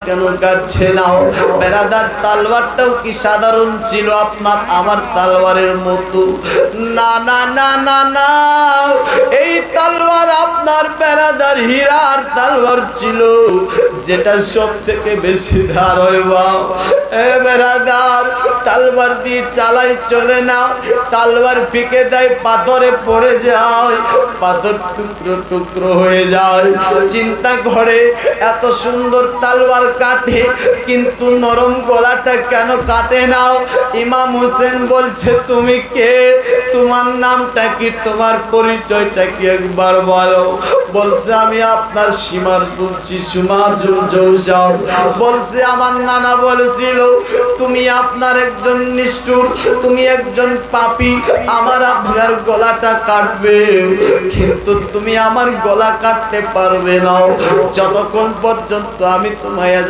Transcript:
কেন কাটছে না? বেরাদার তলোয়ারটাও কি সাধারণ ছিল আপনার আমার তলোয়ারের মতো? না না না না না, এই তলোয়ার আপনার বেরাদার হীরার তলোয়ার ছিল, যেটা সব থেকে বেশি ধার হয়। এ বেরাদার, তলোয়ার দিয়ে চালাই চলে না, তলোয়ার ফিকে দেয়, পাথরে পড়ে যায়, পাথর টুকরো টুকরো হয়ে যায়। চিন্তা করে এত সুন্দর তলোয়ার কাটে, কিন্তু নরম গলাটা কেন কাটে না? ইমাম হোসেন বলছে, তুমি কে? তোমার নামটা কি? তোমার পরিচয়টা কি একবার বলো। বলছে, আমি আপনার সীমার তুলছি, সীমার জৌসাও। বলছে, আমার নানা বলেছিল তুমি আপনার একজন নিষ্ঠুর, তুমি একজন পাপী, আমার আপনার গলাটা কাটবে, কিন্তু তুমি আমার গলা কাটতে পারবে না যতক্ষণ পর্যন্ত আমি তোমায়